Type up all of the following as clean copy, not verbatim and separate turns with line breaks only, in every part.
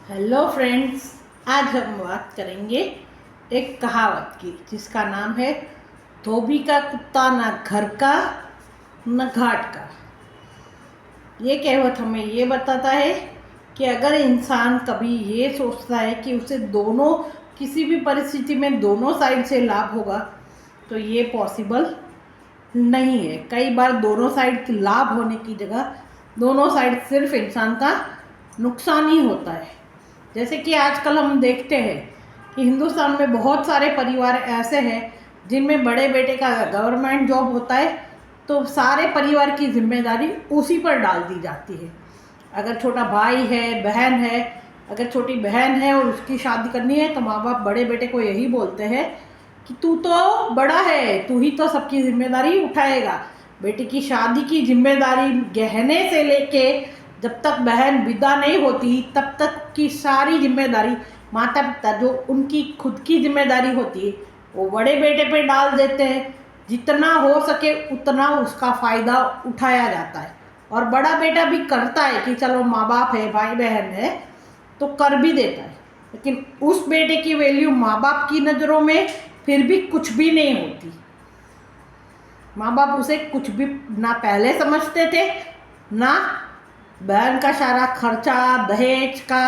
Hello friends, आज हम बात करेंगे एक कहावत की जिसका नाम है धोबी का कुत्ता ना घर का न घाट का। ये कहावत हमें ये बताता है कि अगर इंसान कभी ये सोचता है कि उसे दोनों किसी भी परिस्थिति में दोनों साइड से लाभ होगा तो ये पॉसिबल नहीं है। कई बार दोनों साइड लाभ होने की जगह दोनों साइड सिर्फ इंसान का नुकसान ही होता है। जैसे कि आजकल हम देखते हैं कि हिंदुस्तान में बहुत सारे परिवार ऐसे हैं जिनमें बड़े बेटे का गवर्नमेंट जॉब होता है तो सारे परिवार की जिम्मेदारी उसी पर डाल दी जाती है। अगर छोटा भाई है, बहन है, अगर छोटी बहन है और उसकी शादी करनी है तो माँ बाप बड़े बेटे को यही बोलते हैं कि तू तो बड़ा है, तू ही तो सबकी जिम्मेदारी उठाएगा। बेटी की शादी की जिम्मेदारी गहने से लेके जब तक बहन विदा नहीं होती तब तक की सारी जिम्मेदारी माता पिता जो उनकी खुद की जिम्मेदारी होती है वो बड़े बेटे पे डाल देते हैं। जितना हो सके उतना उसका फ़ायदा उठाया जाता है और बड़ा बेटा भी करता है कि चलो माँ बाप है, भाई बहन है तो कर भी देता है, लेकिन उस बेटे की वैल्यू माँ बाप की नज़रों में फिर भी कुछ भी नहीं होती। माँ बाप उसे कुछ भी ना पहले समझते थे, ना बहन का सारा खर्चा दहेज का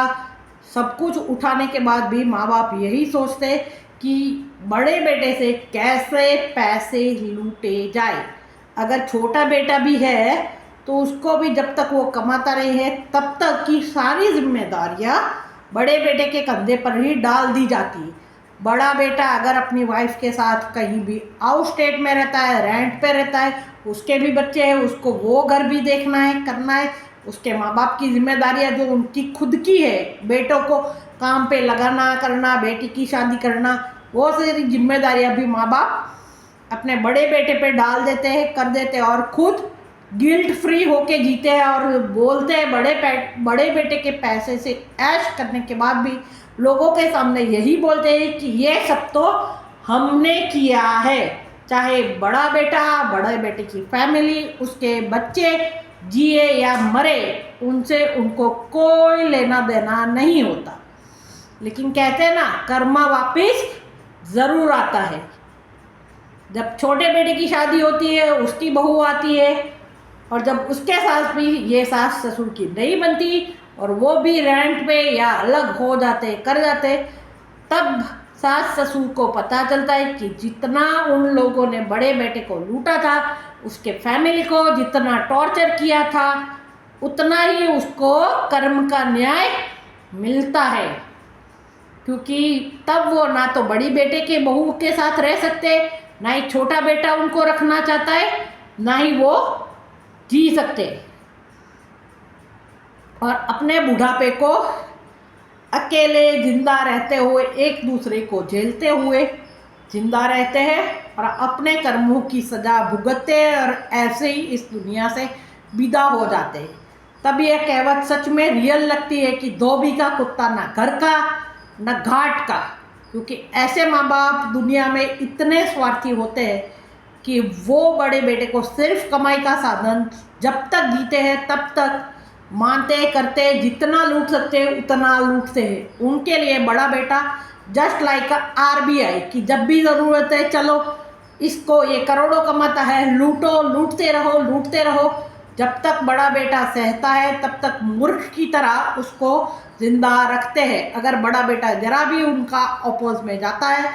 सब कुछ उठाने के बाद भी माँ बाप यही सोचते कि बड़े बेटे से कैसे पैसे लूटे जाए। अगर छोटा बेटा भी है तो उसको भी जब तक वो कमाता रहे है तब तक की सारी जिम्मेदारियाँ बड़े बेटे के कंधे पर ही डाल दी जाती है। बड़ा बेटा अगर अपनी वाइफ के साथ कहीं भी आउट स्टेट में रहता है, रेंट पे रहता है, उसके भी बच्चे हैं, उसको वो घर भी देखना है, करना है। उसके माँ बाप की जिम्मेदारियाँ जो उनकी खुद की है, बेटों को काम पे लगाना करना, बेटी की शादी करना, वो सारी जिम्मेदारियाँ भी माँ बाप अपने बड़े बेटे पे डाल देते हैं, कर देते हैं और खुद गिल्ट फ्री होके जीते हैं और बोलते हैं बड़े बेटे के पैसे से ऐश करने के बाद भी लोगों के सामने यही बोलते हैं कि ये सब तो हमने किया है। चाहे बड़ा बेटा, बड़े बेटे की फैमिली, उसके बच्चे जिए या मरे, उनसे उनको कोई लेना देना नहीं होता। लेकिन कहते हैं ना, कर्मा वापिस ज़रूर आता है। जब छोटे बेटे की शादी होती है, उसकी बहू आती है और जब उसके साथ भी ये सास ससुर की नहीं बनती और वो भी रेंट पे या अलग हो जाते कर जाते, तब सास ससुर को पता चलता है कि जितना उन लोगों ने बड़े बेटे को लूटा था, उसके फैमिली को जितना टॉर्चर किया था, उतना ही उसको कर्म का न्याय मिलता है। क्योंकि तब वो ना तो बड़ी बेटे के बहू के साथ रह सकते, ना ही छोटा बेटा उनको रखना चाहता है, ना ही वो जी सकते और अपने बुढ़ापे को अकेले जिंदा रहते हुए एक दूसरे को झेलते हुए जिंदा रहते हैं और अपने कर्मों की सजा भुगतते हैं और ऐसे ही इस दुनिया से विदा हो जाते हैं। तब यह कहावत सच में रियल लगती है कि धोबी का कुत्ता ना घर का न घाट का। क्योंकि ऐसे माँ बाप दुनिया में इतने स्वार्थी होते हैं कि वो बड़े बेटे को सिर्फ कमाई का साधन जब तक जीते हैं तब तक मानते करते, जितना लूट सकते हैं उतना लूटते हैं। उनके लिए बड़ा बेटा जस्ट लाइक RBI कि जब भी ज़रूरत है चलो इसको, ये करोड़ों कमाता है, लूटो, लूटते रहो, लूटते रहो। जब तक बड़ा बेटा सहता है तब तक मूर्ख की तरह उसको जिंदा रखते हैं। अगर बड़ा बेटा जरा भी उनका अपोज में जाता है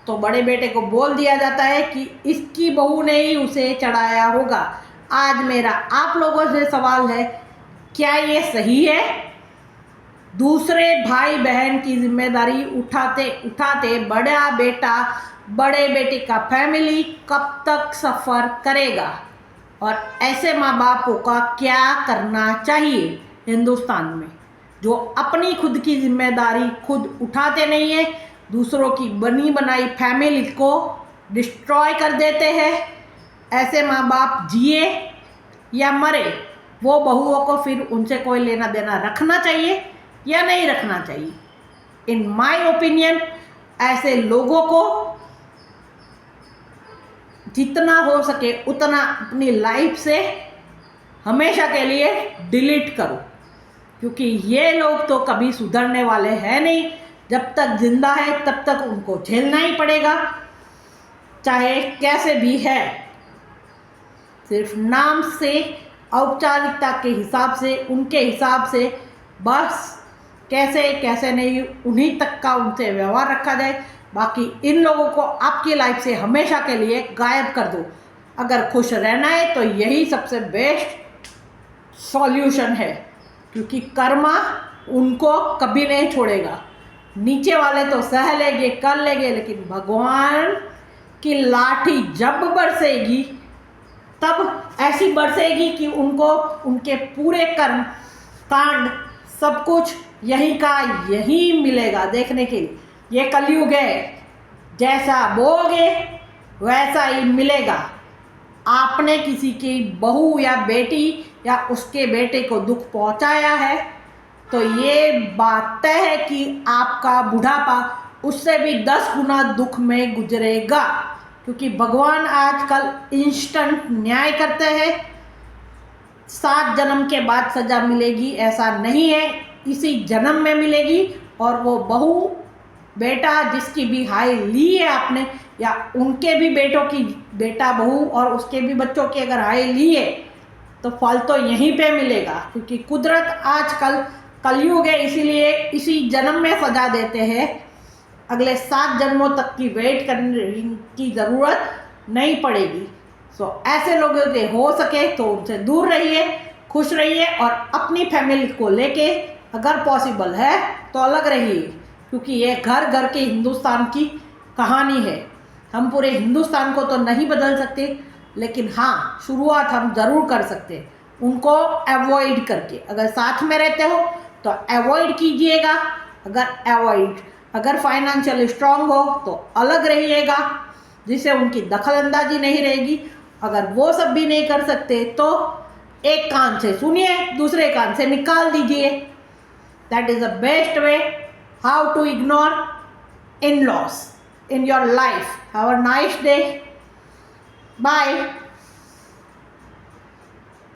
तो बड़े बेटे को बोल दिया जाता है कि इसकी बहू ने ही उसे चढ़ाया होगा। आज मेरा आप लोगों से सवाल है, क्या ये सही है? दूसरे भाई बहन की जिम्मेदारी उठाते उठाते बड़ा बेटा, बड़े बेटे का फैमिली कब तक सफ़र करेगा? और ऐसे माँ बापों का क्या करना चाहिए हिंदुस्तान में जो अपनी खुद की जिम्मेदारी खुद उठाते नहीं है, दूसरों की बनी बनाई फैमिली को डिस्ट्रॉय कर देते हैं? ऐसे माँ बाप जिए या मरे, वो बहुओं को फिर उनसे कोई लेना देना रखना चाहिए या नहीं रखना चाहिए? इन माय ओपिनियन ऐसे लोगों को जितना हो सके उतना अपनी लाइफ से हमेशा के लिए डिलीट करो। क्योंकि ये लोग तो कभी सुधरने वाले हैं नहीं। जब तक जिंदा है तब तक उनको झेलना ही पड़ेगा, चाहे कैसे भी है। सिर्फ नाम से, औपचारिकता के हिसाब से, उनके हिसाब से, बस कैसे कैसे नहीं उन्हीं तक का उनसे व्यवहार रखा जाए। बाकी इन लोगों को आपकी लाइफ से हमेशा के लिए गायब कर दो। अगर खुश रहना है तो यही सबसे बेस्ट सॉल्यूशन है, क्योंकि कर्मा उनको कभी नहीं छोड़ेगा। नीचे वाले तो सह लेंगे, कर लेंगे, लेकिन भगवान की लाठी जब बरसेगी तब ऐसी बरसेगी कि उनको उनके पूरे कर्म कांड सब कुछ यही का यही मिलेगा देखने के लिए। ये कलयुग है, जैसा बोगे वैसा ही मिलेगा। आपने किसी की बहू या बेटी या उसके बेटे को दुख पहुंचाया है तो ये बात तय है कि आपका बुढ़ापा उससे भी 10 गुना दुख में गुजरेगा, क्योंकि भगवान आजकल इंस्टेंट न्याय करते हैं। 7 जन्म के बाद सजा मिलेगी ऐसा नहीं है, इसी जन्म में मिलेगी। और वो बहू बेटा जिसकी भी हाई ली है आपने, या उनके भी बेटों की, बेटा बहू और उसके भी बच्चों की अगर हाई ली है तो फल तो यहीं पे मिलेगा। क्योंकि कुदरत आजकल कलयुग है, इसीलिए इसी जन्म में सजा देते हैं। अगले 7 जन्मों तक की वेट करने की ज़रूरत नहीं पड़ेगी। सो ऐसे लोगों से हो सके तो उनसे दूर रहिए, खुश रहिए और अपनी फैमिली को लेके अगर पॉसिबल है तो अलग रहिए, क्योंकि ये घर घर के हिंदुस्तान की कहानी है। हम पूरे हिंदुस्तान को तो नहीं बदल सकते, लेकिन हाँ शुरुआत हम ज़रूर कर सकते हैं उनको अवॉइड करके। अगर साथ में रहते हो तो अवॉइड कीजिएगा, अगर फाइनेंशियल स्ट्रांग हो तो अलग रहिएगा जिससे उनकी दखलंदाजी नहीं रहेगी। अगर वो सब भी नहीं कर सकते तो एक कान से सुनिए, दूसरे कान से निकाल दीजिए। That is the best way how to ignore in-laws in your life. Have a nice day. Bye.